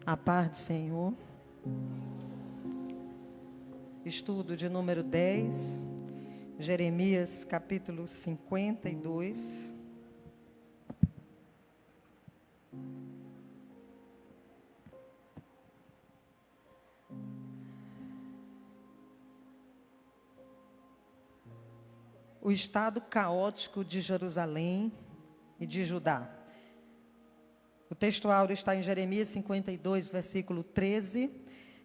A paz do Senhor. Estudo de número 10, Jeremias capítulo 52. O estado caótico de Jerusalém e de Judá. O texto áureo está em Jeremias 52, versículo 13,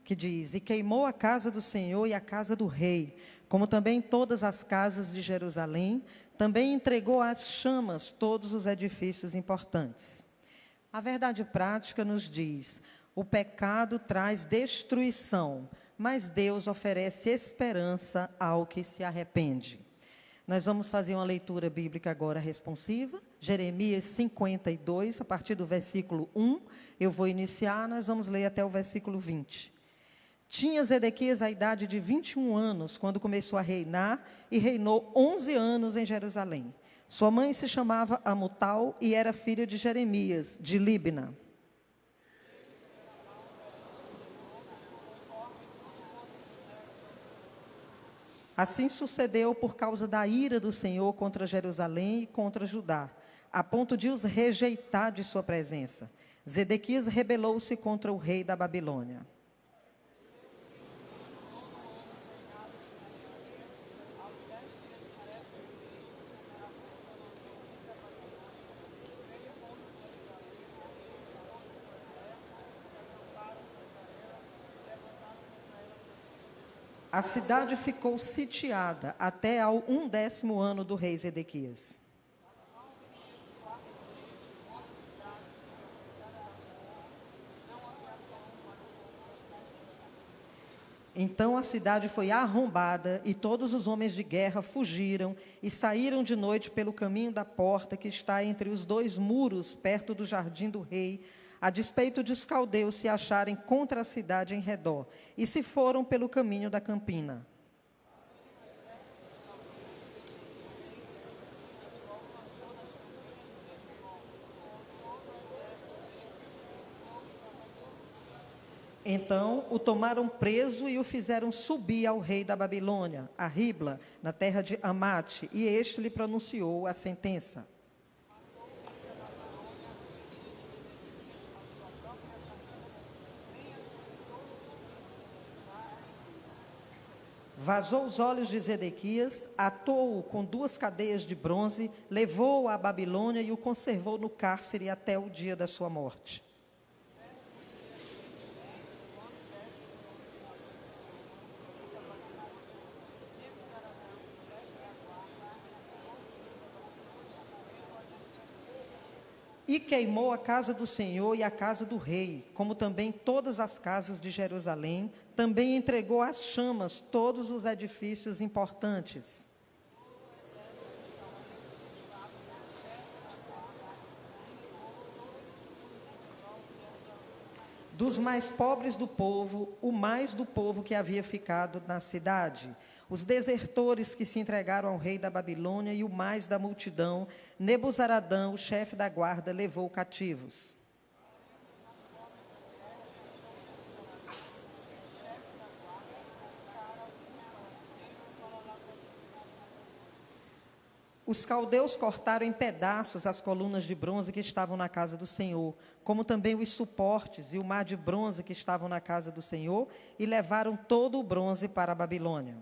que diz: E queimou a casa do Senhor e a casa do rei, como também todas as casas de Jerusalém, também entregou às chamas todos os edifícios importantes. A verdade prática nos diz: o pecado traz destruição, mas Deus oferece esperança ao que se arrepende. Nós vamos fazer uma leitura bíblica agora responsiva, Jeremias 52, a partir do versículo 1, eu vou iniciar, nós vamos ler até o versículo 20. Tinha Zedequias a idade de 21 anos, quando começou a reinar, e reinou 11 anos em Jerusalém. Sua mãe se chamava Amutal e era filha de Jeremias, de Líbna. Assim sucedeu por causa da ira do Senhor contra Jerusalém e contra Judá, a ponto de os rejeitar de sua presença. Zedequias rebelou-se contra o rei da Babilônia. A cidade ficou sitiada até ao 11º ano do rei Zedequias. Então a cidade foi arrombada e todos os homens de guerra fugiram e saíram de noite pelo caminho da porta que está entre os dois muros, perto do jardim do rei, a despeito dos caldeus se acharem contra a cidade em redor, e se foram pelo caminho da campina. Então o tomaram preso e o fizeram subir ao rei da Babilônia, a Ribla, na terra de Amate, e este lhe pronunciou a sentença. Vazou os olhos de Zedequias, atou-o com 2 cadeias de bronze, levou-o à Babilônia e o conservou no cárcere até o dia da sua morte. E queimou a casa do Senhor e a casa do rei, como também todas as casas de Jerusalém, também entregou às chamas todos os edifícios importantes. Dos mais pobres do povo, o mais do povo que havia ficado na cidade, os desertores que se entregaram ao rei da Babilônia e o mais da multidão, Nebuzaradão, o chefe da guarda, levou cativos. Os caldeus cortaram em pedaços as colunas de bronze que estavam na casa do Senhor, como também os suportes e o mar de bronze que estavam na casa do Senhor, e levaram todo o bronze para a Babilônia.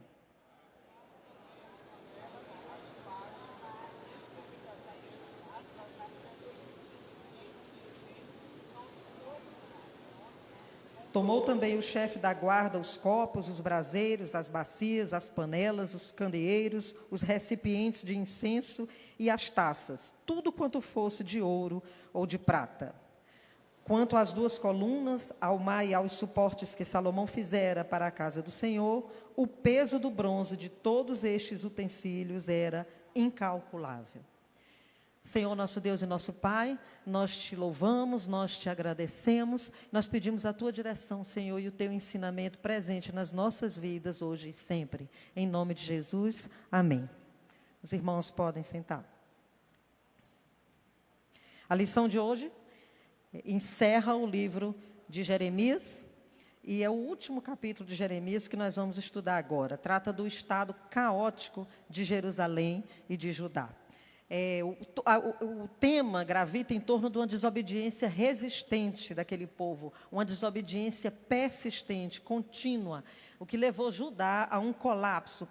Tomou também o chefe da guarda os copos, os braseiros, as bacias, as panelas, os candeeiros, os recipientes de incenso e as taças, tudo quanto fosse de ouro ou de prata. Quanto às 2 colunas, ao mar e aos suportes que Salomão fizera para a casa do Senhor, o peso do bronze de todos estes utensílios era incalculável. Senhor, nosso Deus e nosso Pai, nós te louvamos, nós te agradecemos, nós pedimos a tua direção, Senhor, e o teu ensinamento presente nas nossas vidas hoje e sempre. Em nome de Jesus, amém. Os irmãos podem sentar. A lição de hoje encerra o livro de Jeremias, e é o último capítulo de Jeremias que nós vamos estudar agora. Trata do estado caótico de Jerusalém e de Judá. O tema gravita em torno de uma desobediência resistente daquele povo, uma desobediência persistente, contínua, o que levou Judá a um colapso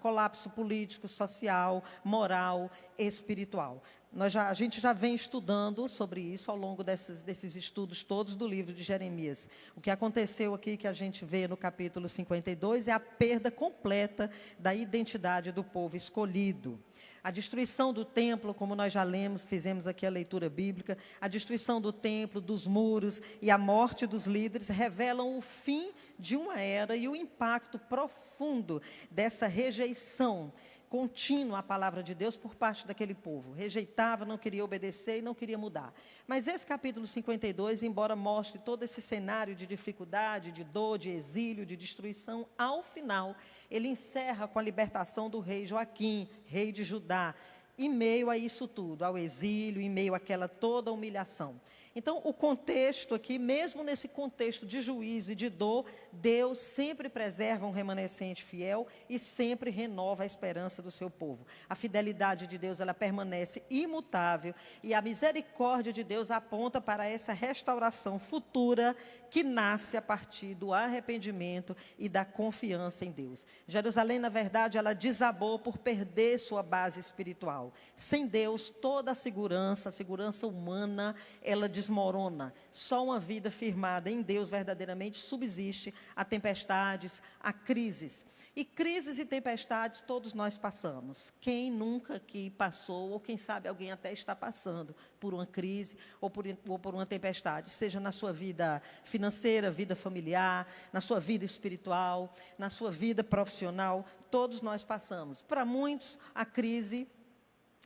político, social, moral, espiritual. A gente já vem estudando sobre isso ao longo desses estudos todos do livro de Jeremias. O que aconteceu aqui, que a gente vê no capítulo 52, é a perda completa da identidade do povo escolhido. A destruição do templo, como nós já lemos, fizemos aqui a leitura bíblica, a destruição do templo, dos muros e a morte dos líderes revelam o fim de uma era e o impacto profundo dessa rejeição contínua à palavra de Deus por parte daquele povo. Rejeitava, não queria obedecer e não queria mudar. Mas esse capítulo 52, embora mostre todo esse cenário de dificuldade, de dor, de exílio, de destruição, ao final, ele encerra com a libertação do rei Joaquim, rei de Judá, em meio a isso tudo, ao exílio, em meio àquela toda humilhação. Então, o contexto aqui, mesmo nesse contexto de juízo e de dor, Deus sempre preserva um remanescente fiel e sempre renova a esperança do seu povo. A fidelidade de Deus, ela permanece imutável e a misericórdia de Deus aponta para essa restauração futura que nasce a partir do arrependimento e da confiança em Deus. Jerusalém, na verdade, ela desabou por perder sua base espiritual. Sem Deus, toda a segurança humana, ela desmorona. Só uma vida firmada em Deus verdadeiramente subsiste a tempestades, a crises. E crises e tempestades todos nós passamos. Quem nunca aqui passou, ou quem sabe alguém até está passando por uma crise ou por uma tempestade, seja na sua vida financeira, vida familiar, na sua vida espiritual, na sua vida profissional, todos nós passamos. Para muitos, a crise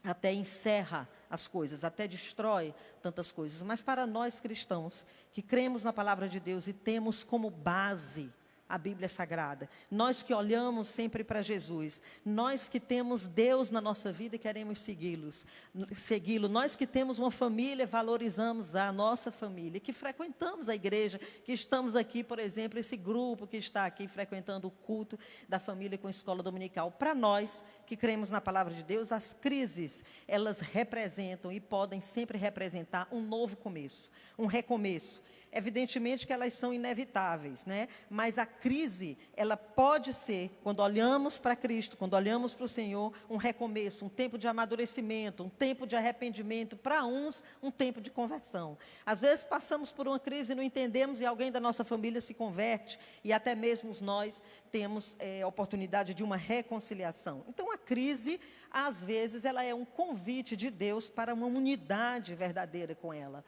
até encerra as coisas, até destrói tantas coisas. Mas para nós cristãos, que cremos na palavra de Deus e temos como base a Bíblia Sagrada, nós que olhamos sempre para Jesus, nós que temos Deus na nossa vida e queremos segui-lo, nós que temos uma família, valorizamos a nossa família, que frequentamos a igreja, que estamos aqui, por exemplo, esse grupo que está aqui frequentando o culto da família com escola dominical. Para nós que cremos na palavra de Deus, as crises, elas representam e podem sempre representar um novo começo, um recomeço. Evidentemente que elas são inevitáveis, né? Mas a crise, ela pode ser, quando olhamos para Cristo, quando olhamos para o Senhor, um recomeço, um tempo de amadurecimento, um tempo de arrependimento, para uns, um tempo de conversão. Às vezes passamos por uma crise e não entendemos e alguém da nossa família se converte e até mesmo nós temos a oportunidade de uma reconciliação. Então a crise, às vezes, ela é um convite de Deus para uma unidade verdadeira com ela.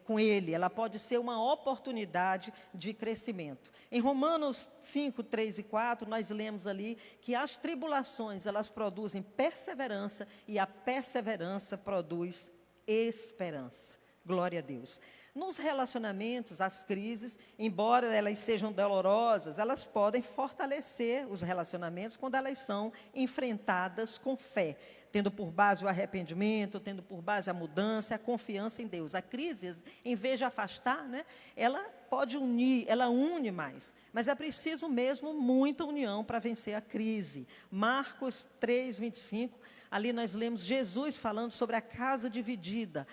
Com Ele, ela pode ser uma oportunidade de crescimento. Em Romanos 5, 3 e 4, nós lemos ali que as tribulações, elas produzem perseverança e a perseverança produz esperança. Glória a Deus. Nos relacionamentos, as crises, embora elas sejam dolorosas, elas podem fortalecer os relacionamentos quando elas são enfrentadas com fé, tendo por base o arrependimento, tendo por base a mudança, a confiança em Deus. A crise, em vez de afastar, né, ela pode unir, ela une mais. Mas é preciso mesmo muita união para vencer a crise. Marcos 3, 25, ali nós lemos Jesus falando sobre a casa dividida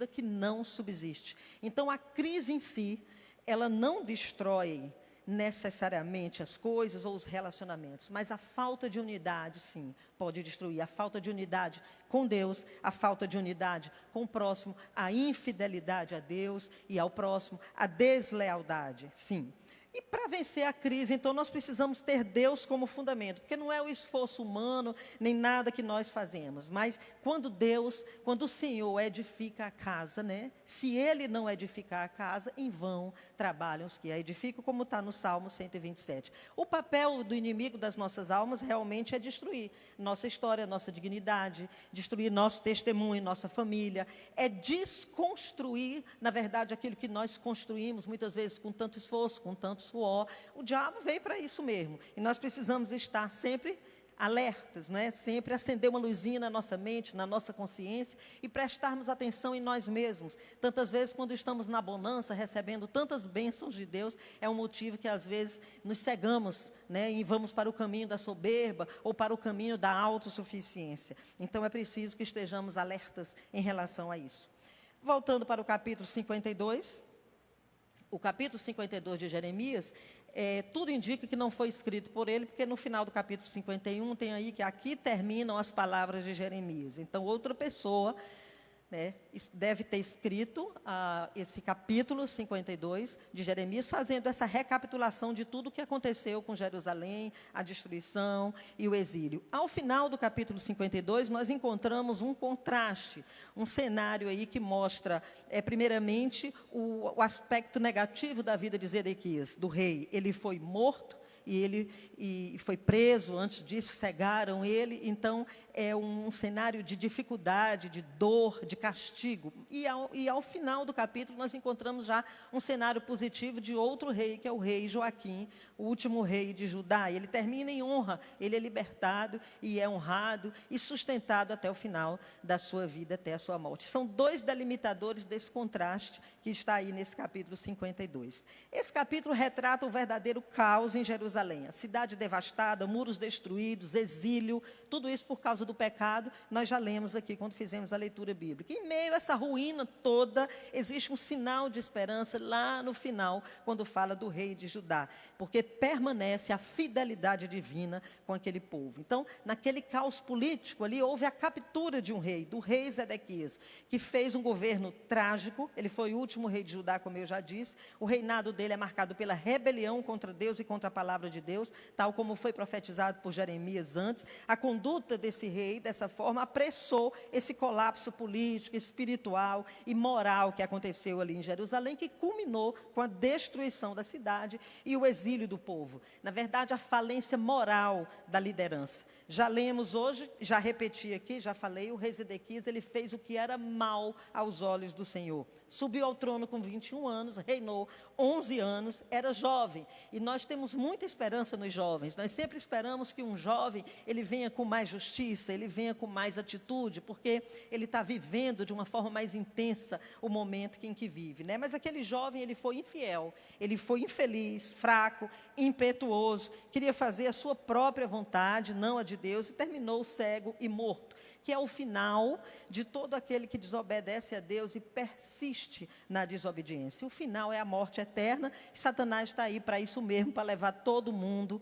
que não subsiste. Então, a crise em si, ela não destrói necessariamente as coisas ou os relacionamentos, mas a falta de unidade, sim, pode destruir. A falta de unidade com Deus, a falta de unidade com o próximo, a infidelidade a Deus e ao próximo, a deslealdade, sim. E para vencer a crise, então, nós precisamos ter Deus como fundamento, porque não é o esforço humano, nem nada que nós fazemos, mas quando o Senhor edifica a casa, né? Se Ele não edificar a casa, em vão trabalham os que a edificam, como está no Salmo 127. O papel do inimigo das nossas almas realmente é destruir nossa história, nossa dignidade, destruir nosso testemunho, nossa família, é desconstruir, na verdade, aquilo que nós construímos, muitas vezes com tanto esforço, com tanto suor. O diabo veio para isso mesmo. E nós precisamos estar sempre alertas, não é? Sempre acender uma luzinha na nossa mente, na nossa consciência e prestarmos atenção em nós mesmos. Tantas vezes, quando estamos na bonança, recebendo tantas bênçãos de Deus, é um motivo que às vezes nos cegamos, né? E vamos para o caminho da soberba ou para o caminho da autossuficiência. Então, é preciso que estejamos alertas em relação a isso. Voltando para o capítulo 52, o capítulo 52 de Jeremias, tudo indica que não foi escrito por ele, porque no final do capítulo 51 tem aí que aqui terminam as palavras de Jeremias. Então, outra pessoa, né, deve ter escrito esse capítulo 52 de Jeremias, fazendo essa recapitulação de tudo o que aconteceu com Jerusalém, a destruição e o exílio. Ao final do capítulo 52, nós encontramos um contraste, um cenário aí que mostra, primeiramente, o aspecto negativo da vida de Zedequias, do rei. Ele foi morto, e foi preso, antes disso cegaram ele. Então é um cenário de dificuldade, de dor, de castigo. E ao final do capítulo nós encontramos já um cenário positivo de outro rei, que é o rei Joaquim, o último rei de Judá. Ele termina em honra, ele é libertado e é honrado e sustentado até o final da sua vida, até a sua morte. São dois delimitadores desse contraste que está aí nesse capítulo 52. Esse capítulo retrata o verdadeiro caos em Jerusalém. A cidade devastada, muros destruídos, exílio, tudo isso por causa do pecado. Nós já lemos aqui quando fizemos a leitura bíblica. Em meio a essa ruína toda, existe um sinal de esperança lá no final, quando fala do rei de Judá, porque permanece a fidelidade divina com aquele povo. Então, naquele caos político ali, houve a captura de um rei, do rei Zedequias, que fez um governo trágico. Ele foi o último rei de Judá, como eu já disse. O reinado dele é marcado pela rebelião contra Deus e contra a palavra de Deus, tal como foi profetizado por Jeremias antes. A conduta desse rei, dessa forma, apressou esse colapso político, espiritual e moral que aconteceu ali em Jerusalém, que culminou com a destruição da cidade e o exílio do povo. Na verdade, a falência moral da liderança. Já lemos hoje, já repeti aqui, já falei, o rei Zedequias, ele fez o que era mal aos olhos do Senhor. Subiu ao trono com 21 anos, reinou 11 anos, era jovem. E nós temos muita esperança nos jovens. Nós sempre esperamos que um jovem, ele venha com mais justiça, ele venha com mais atitude, porque ele está vivendo de uma forma mais intensa o momento em que vive, né? Mas aquele jovem, ele foi infiel, ele foi infeliz, fraco, impetuoso, queria fazer a sua própria vontade, não a de Deus, e terminou cego e morto, que é o final de todo aquele que desobedece a Deus e persiste na desobediência. O final é a morte eterna, e Satanás está aí para isso mesmo, para levar todo mundo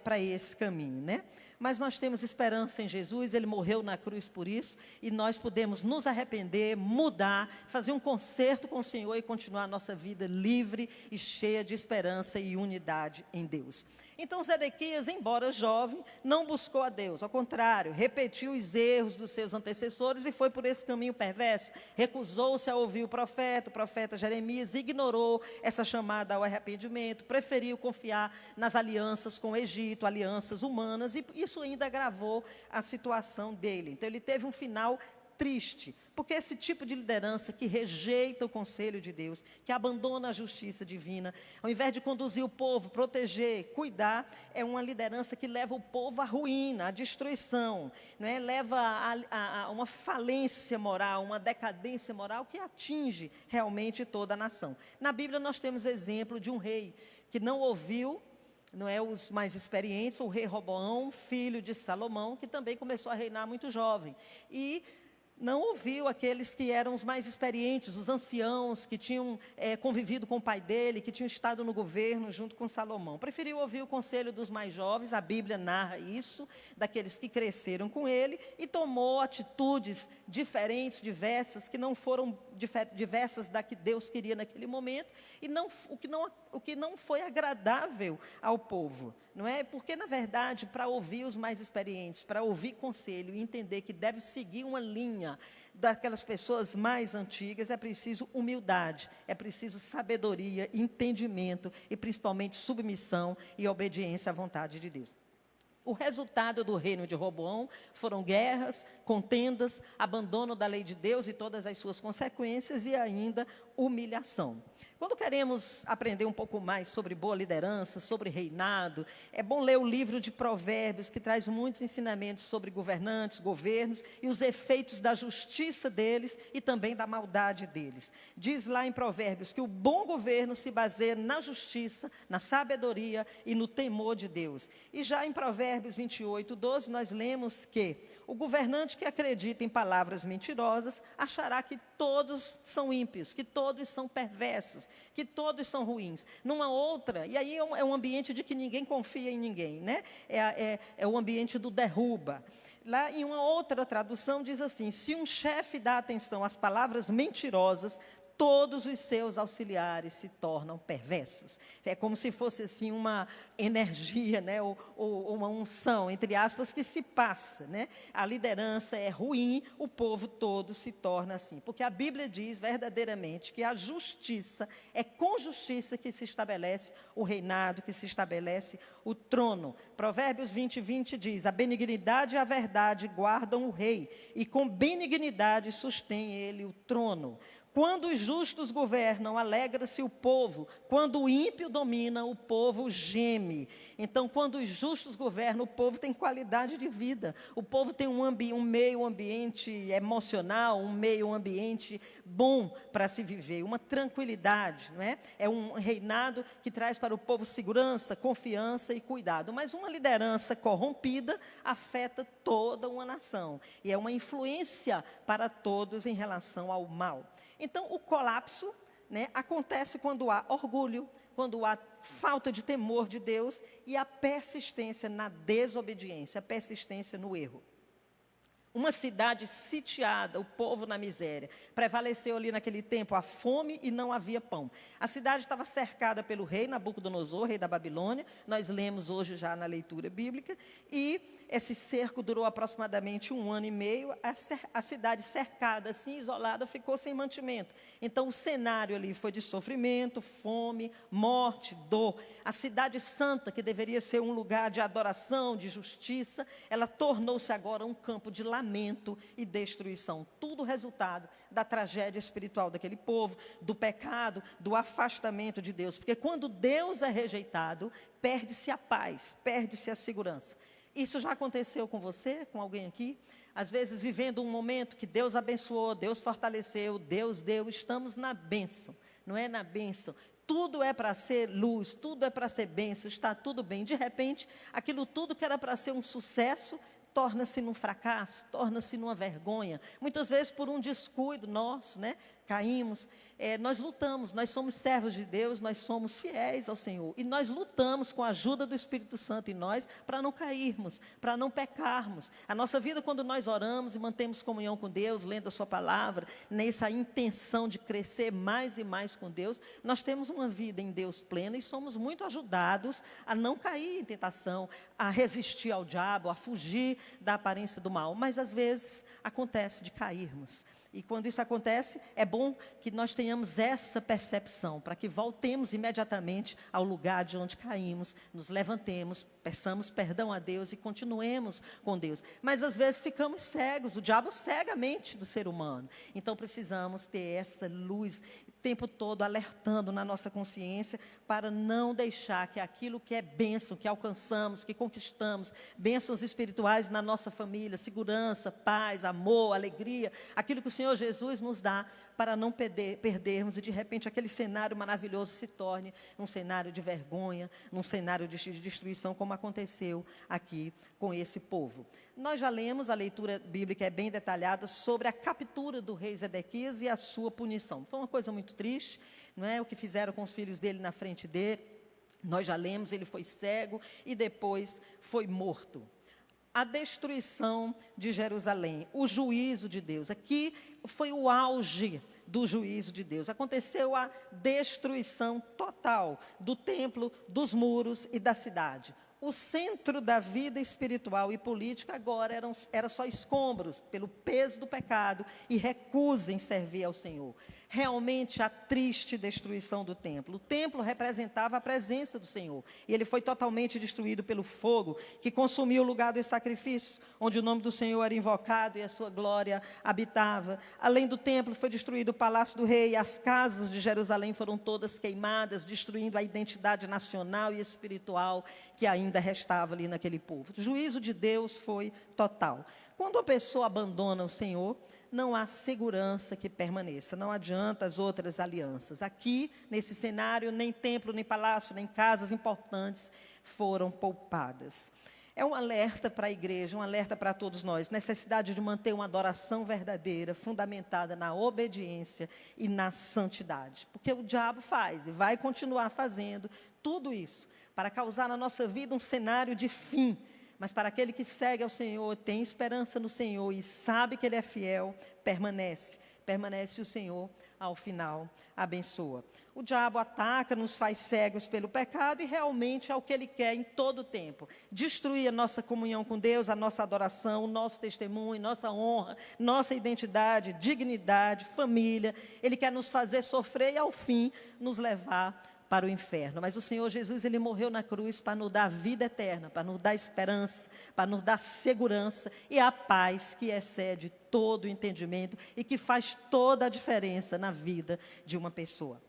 para esse caminho, né? Mas nós temos esperança em Jesus, ele morreu na cruz por isso, e nós podemos nos arrepender, mudar, fazer um concerto com o Senhor e continuar a nossa vida livre e cheia de esperança e unidade em Deus. Então Zedequias, embora jovem, não buscou a Deus, ao contrário, repetiu os erros dos seus antecessores e foi por esse caminho perverso. Recusou-se a ouvir o profeta Jeremias, ignorou essa chamada ao arrependimento, preferiu confiar nas alianças com o Egito, alianças humanas, e isso ainda agravou a situação dele. Então ele teve um final triste, porque esse tipo de liderança que rejeita o conselho de Deus, que abandona a justiça divina, ao invés de conduzir o povo, proteger, cuidar, é uma liderança que leva o povo à ruína, à destruição, não é? Leva a uma falência moral, uma decadência moral que atinge realmente toda a nação. Na Bíblia nós temos exemplo de um rei que não ouviu, não é, os mais experientes, o rei Roboão, filho de Salomão, que também começou a reinar muito jovem, e não ouviu aqueles que eram os mais experientes, os anciãos, que tinham convivido com o pai dele, que tinham estado no governo junto com Salomão. Preferiu ouvir o conselho dos mais jovens, a Bíblia narra isso, daqueles que cresceram com ele, e tomou atitudes diferentes, diversas, que não foram diversas da que Deus queria naquele momento, e o que não foi agradável ao povo. Não é? Porque, na verdade, para ouvir os mais experientes, para ouvir conselho e entender que deve seguir uma linha daquelas pessoas mais antigas, é preciso humildade, é preciso sabedoria, entendimento e, principalmente, submissão e obediência à vontade de Deus. O resultado do reino de Roboão foram guerras, contendas, abandono da lei de Deus e todas as suas consequências, e ainda humilhação. Quando queremos aprender um pouco mais sobre boa liderança, sobre reinado, é bom ler o livro de Provérbios, que traz muitos ensinamentos sobre governantes, governos e os efeitos da justiça deles e também da maldade deles. Diz lá em Provérbios que o bom governo se baseia na justiça, na sabedoria e no temor de Deus. E já em Provérbios 28:12, nós lemos que o governante que acredita em palavras mentirosas achará que todos são ímpios, que todos são perversos, que todos são ruins. Numa outra, e aí é um ambiente de que ninguém confia em ninguém, né? É o ambiente do derruba. Lá em uma outra tradução diz assim: se um chefe dá atenção às palavras mentirosas, todos os seus auxiliares se tornam perversos. É como se fosse assim uma energia, né, ou uma unção, entre aspas, que se passa, né? A liderança é ruim, o povo todo se torna assim. Porque a Bíblia diz verdadeiramente que a justiça, é com justiça que se estabelece o reinado, que se estabelece o trono. Provérbios 20:20 diz: a benignidade e a verdade guardam o rei, e com benignidade sustém ele o trono. Quando os justos governam, alegra-se o povo. Quando o ímpio domina, o povo geme. Então, quando os justos governam, o povo tem qualidade de vida. O povo tem um meio ambiente emocional, um meio ambiente bom para se viver, uma tranquilidade, não é? É um reinado que traz para o povo segurança, confiança e cuidado. Mas uma liderança corrompida afeta toda uma nação. E é uma influência para todos em relação ao mal. Então, o colapso, né, acontece quando há orgulho, quando há falta de temor de Deus e a persistência na desobediência, a persistência no erro. Uma cidade sitiada, o povo na miséria. Prevaleceu ali naquele tempo a fome e não havia pão. A cidade estava cercada pelo rei Nabucodonosor, rei da Babilônia. Nós lemos hoje já na leitura bíblica. E esse cerco durou aproximadamente 1 ano e meio. A cidade cercada, assim, isolada, ficou sem mantimento. Então, o cenário ali foi de sofrimento, fome, morte, dor. A cidade santa, que deveria ser um lugar de adoração, de justiça, ela tornou-se agora um campo de lamento e destruição. Tudo resultado da tragédia espiritual daquele povo, do pecado, do afastamento de Deus. Porque quando Deus é rejeitado, perde-se a paz, perde-se a segurança. Isso já aconteceu com você, com alguém aqui? Às vezes vivendo um momento que Deus abençoou, Deus fortaleceu, Deus deu, estamos na bênção, não é na bênção. Tudo é para ser luz, tudo é para ser bênção, está tudo bem. De repente, aquilo tudo que era para ser um sucesso, torna-se num fracasso, torna-se numa vergonha. Muitas vezes por um descuido nosso, né? Caímos, nós lutamos, nós somos servos de Deus, nós somos fiéis ao Senhor. E nós lutamos com a ajuda do Espírito Santo em nós, para não cairmos, para não pecarmos. A nossa vida, quando nós oramos e mantemos comunhão com Deus, lendo a sua palavra, nessa intenção de crescer mais e mais com Deus, nós temos uma vida em Deus plena e somos muito ajudados a não cair em tentação, a resistir ao diabo, a fugir da aparência do mal. Mas às vezes acontece de cairmos. E quando isso acontece, é bom que nós tenhamos essa percepção, para que voltemos imediatamente ao lugar de onde caímos, nos levantemos, peçamos perdão a Deus e continuemos com Deus. Mas às vezes ficamos cegos, o diabo cega a mente do ser humano. Então precisamos ter essa luz o tempo todo alertando na nossa consciência, para não deixar que aquilo que é bênção, que alcançamos, que conquistamos, bênçãos espirituais na nossa família, segurança, paz, amor, alegria, aquilo que o Senhor Jesus nos dá, para não perdermos e de repente aquele cenário maravilhoso se torne um cenário de vergonha, num cenário de destruição, como aconteceu aqui com esse povo. Nós já lemos, a leitura bíblica é bem detalhada sobre a captura do rei Zedequias e a sua punição. Foi uma coisa muito triste, não é? O que fizeram com os filhos dele na frente dele. Nós já lemos, ele foi cego e depois foi morto. A destruição de Jerusalém, o juízo de Deus. Aqui foi o auge do juízo de Deus. Aconteceu a destruição total do templo, dos muros e da cidade. O centro da vida espiritual e política agora era só escombros pelo peso do pecado e recusa em servir ao Senhor. realmente a triste destruição do templo. O templo representava a presença do Senhor, e ele foi totalmente destruído pelo fogo, que consumiu o lugar dos sacrifícios, onde o nome do Senhor era invocado e a sua glória habitava. Além do templo, foi destruído o palácio do rei, as casas de Jerusalém foram todas queimadas, destruindo a identidade nacional e espiritual que ainda restava ali naquele povo. O juízo de Deus foi total. Quando a pessoa abandona o Senhor, não há segurança que permaneça, não adianta as outras alianças. Aqui, nesse cenário, nem templo, nem palácio, nem casas importantes foram poupadas. É um alerta para a igreja, um alerta para todos nós, necessidade de manter uma adoração verdadeira, fundamentada na obediência e na santidade. Porque o diabo faz e vai continuar fazendo tudo isso para causar na nossa vida um cenário de fim. Mas para aquele que segue ao Senhor, tem esperança no Senhor e sabe que Ele é fiel, permanece o Senhor ao final, abençoa. O diabo ataca, nos faz cegos pelo pecado e realmente é o que ele quer em todo o tempo. Destruir a nossa comunhão com Deus, a nossa adoração, o nosso testemunho, nossa honra, nossa identidade, dignidade, família. Ele quer nos fazer sofrer e ao fim nos levar para o inferno. Mas o Senhor Jesus, Ele morreu na cruz para nos dar vida eterna, para nos dar esperança, para nos dar segurança e a paz que excede todo o entendimento e que faz toda a diferença na vida de uma pessoa.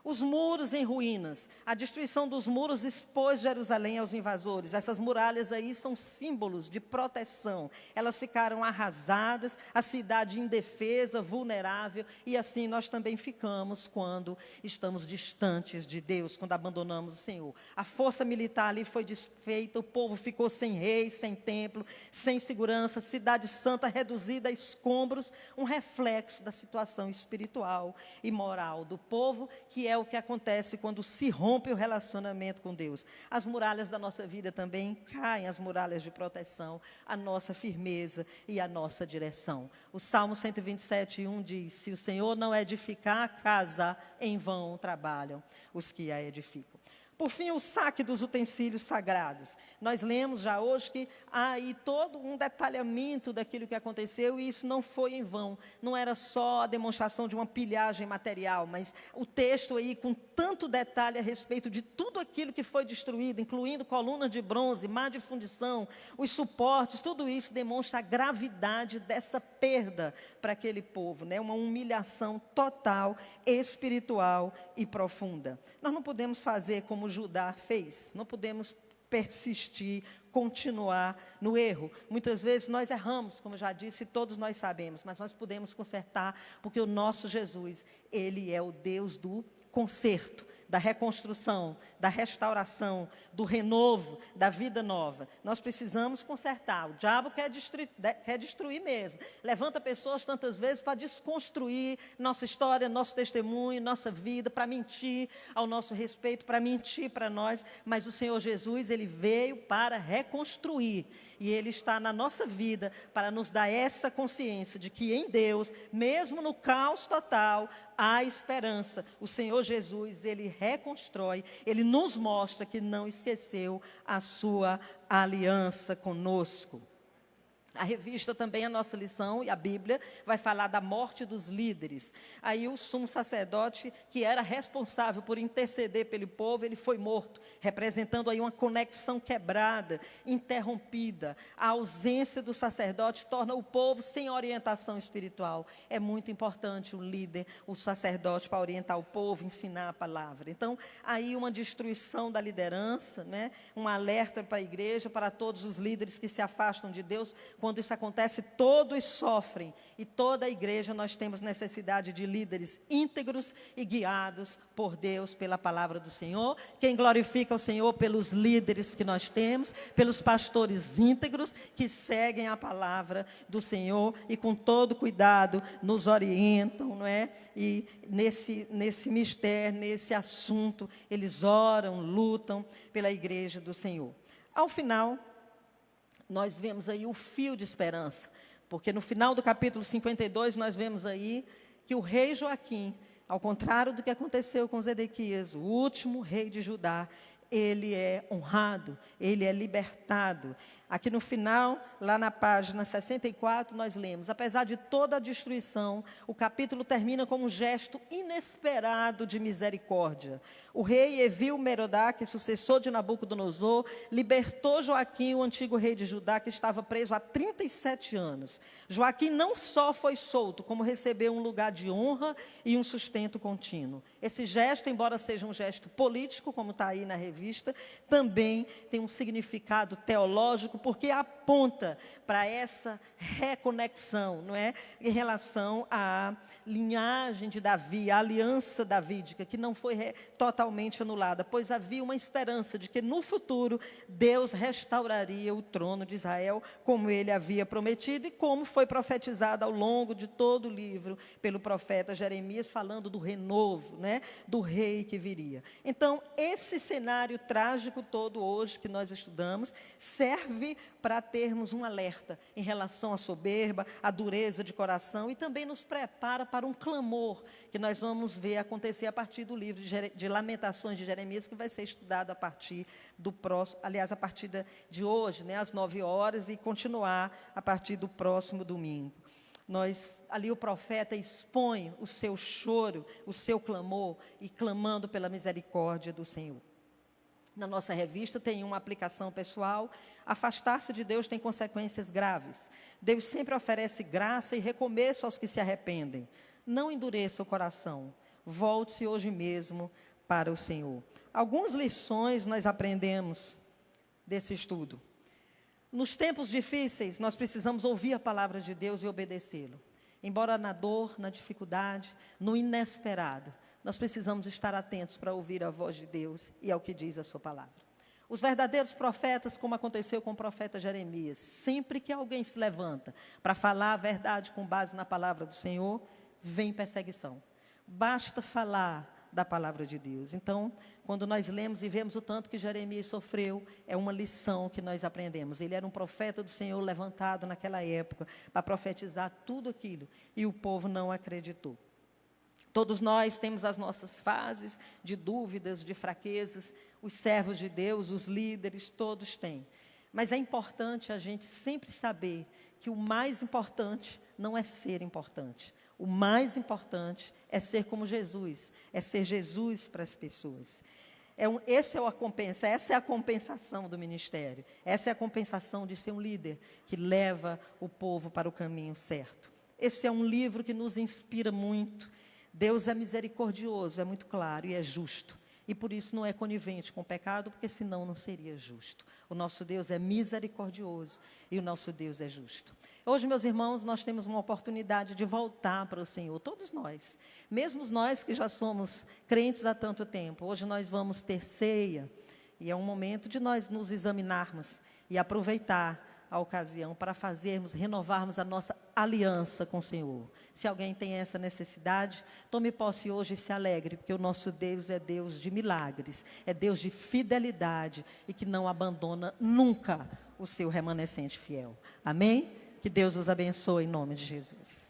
Os muros em ruínas, a destruição dos muros expôs Jerusalém aos invasores. Essas muralhas aí são símbolos de proteção. Elas ficaram arrasadas, a cidade indefesa, vulnerável, e assim nós também ficamos quando estamos distantes de Deus, quando abandonamos o Senhor. A força militar ali foi desfeita, o povo ficou sem rei, sem templo, sem segurança, cidade santa reduzida a escombros, um reflexo da situação espiritual e moral do povo, que é o que acontece quando se rompe o relacionamento com Deus. As muralhas da nossa vida também caem, as muralhas de proteção, a nossa firmeza e a nossa direção. O Salmo 127:1 diz: se o Senhor não edificar a casa, em vão trabalham os que a edificam. Por fim, o saque dos utensílios sagrados. Nós lemos já hoje que há aí todo um detalhamento daquilo que aconteceu, e isso não foi em vão. Não era só a demonstração de uma pilhagem material, mas o texto aí com tanto detalhe a respeito de tudo aquilo que foi destruído, incluindo colunas de bronze, mar de fundição, os suportes, tudo isso demonstra a gravidade dessa perda para aquele povo, né? Uma humilhação total, espiritual e profunda. Nós não podemos fazer como Judá fez, não podemos persistir, continuar no erro. Muitas vezes nós erramos, como já disse, todos nós sabemos, mas nós podemos consertar, porque o nosso Jesus, Ele é o Deus do conserto, da reconstrução, da restauração, do renovo, da vida nova. Nós precisamos consertar. O diabo quer destruir mesmo. Levanta pessoas tantas vezes para desconstruir nossa história, nosso testemunho, nossa vida, para mentir ao nosso respeito, para mentir para nós. Mas o Senhor Jesus, Ele veio para reconstruir. E Ele está na nossa vida para nos dar essa consciência de que em Deus, mesmo no caos total, há esperança. O Senhor Jesus, Ele reconstrói, Ele nos mostra que não esqueceu a sua aliança conosco. A revista também, a nossa lição, e a Bíblia, vai falar da morte dos líderes. Aí o sumo sacerdote, que era responsável por interceder pelo povo, ele foi morto, representando aí uma conexão quebrada, interrompida. A ausência do sacerdote torna o povo sem orientação espiritual. É muito importante o líder, o sacerdote, para orientar o povo, ensinar a palavra. Então, aí uma destruição da liderança, né? Um alerta para a igreja, para todos os líderes que se afastam de Deus. Quando isso acontece, todos sofrem. E toda a igreja, nós temos necessidade de líderes íntegros e guiados por Deus, pela palavra do Senhor. Quem glorifica o Senhor pelos líderes que nós temos, pelos pastores íntegros que seguem a palavra do Senhor e com todo cuidado nos orientam, não é? E nesse mistério, nesse assunto, eles oram, lutam pela igreja do Senhor. Ao final, nós vemos aí o fio de esperança, porque no final do capítulo 52, nós vemos aí que o rei Joaquim, ao contrário do que aconteceu com Zedequias, o último rei de Judá, ele é honrado, ele é libertado. Aqui no final, lá na página 64, nós lemos: apesar de toda a destruição, o capítulo termina com um gesto inesperado de misericórdia. O rei Evil-Merodach, sucessor de Nabucodonosor, libertou Joaquim, o antigo rei de Judá, que estava preso há 37 anos. Joaquim não só foi solto, como recebeu um lugar de honra e um sustento contínuo. Esse gesto, embora seja um gesto político, como está aí na revista, também tem um significado teológico, porque aponta para essa reconexão, não é? Em relação à linhagem de Davi, a aliança davídica, que não foi totalmente anulada, pois havia uma esperança de que no futuro Deus restauraria o trono de Israel, como ele havia prometido e como foi profetizado ao longo de todo o livro pelo profeta Jeremias, falando do renovo, né? Do rei que viria. Então, esse cenário trágico todo hoje que nós estudamos serve para termos um alerta em relação à soberba, à dureza de coração, e também nos prepara para um clamor que nós vamos ver acontecer a partir do livro de Lamentações de Jeremias, que vai ser estudado a partir do próximo, aliás, a partir de hoje, né, às 9 horas, e continuar a partir do próximo domingo. Ali o profeta expõe o seu choro, o seu clamor, e clamando pela misericórdia do Senhor. Na nossa revista tem uma aplicação pessoal: afastar-se de Deus tem consequências graves. Deus sempre oferece graça e recomeço aos que se arrependem. Não endureça o coração, volte-se hoje mesmo para o Senhor. Algumas lições nós aprendemos desse estudo. Nos tempos difíceis, nós precisamos ouvir a palavra de Deus e obedecê-lo. Embora na dor, na dificuldade, no inesperado, nós precisamos estar atentos para ouvir a voz de Deus e ao que diz a sua palavra. Os verdadeiros profetas, como aconteceu com o profeta Jeremias, sempre que alguém se levanta para falar a verdade com base na palavra do Senhor, vem perseguição. Basta falar da palavra de Deus. Então, quando nós lemos e vemos o tanto que Jeremias sofreu, é uma lição que nós aprendemos. Ele era um profeta do Senhor levantado naquela época para profetizar tudo aquilo, e o povo não acreditou. Todos nós temos as nossas fases de dúvidas, de fraquezas. Os servos de Deus, os líderes, todos têm. Mas é importante a gente sempre saber que o mais importante não é ser importante. O mais importante é ser como Jesus, é ser Jesus para as pessoas. Essa é a compensação do ministério. Essa é a compensação de ser um líder que leva o povo para o caminho certo. Esse é um livro que nos inspira muito. Deus é misericordioso, é muito claro, e é justo. E por isso não é conivente com o pecado, porque senão não seria justo. O nosso Deus é misericordioso e o nosso Deus é justo. Hoje, meus irmãos, nós temos uma oportunidade de voltar para o Senhor, todos nós. Mesmo nós que já somos crentes há tanto tempo, hoje nós vamos ter ceia. E é um momento de nós nos examinarmos e aproveitar a ocasião para renovarmos a nossa aliança com o Senhor. Se alguém tem essa necessidade, tome posse hoje e se alegre, porque o nosso Deus é Deus de milagres, é Deus de fidelidade e que não abandona nunca o seu remanescente fiel. Amém? Que Deus os abençoe em nome de Jesus.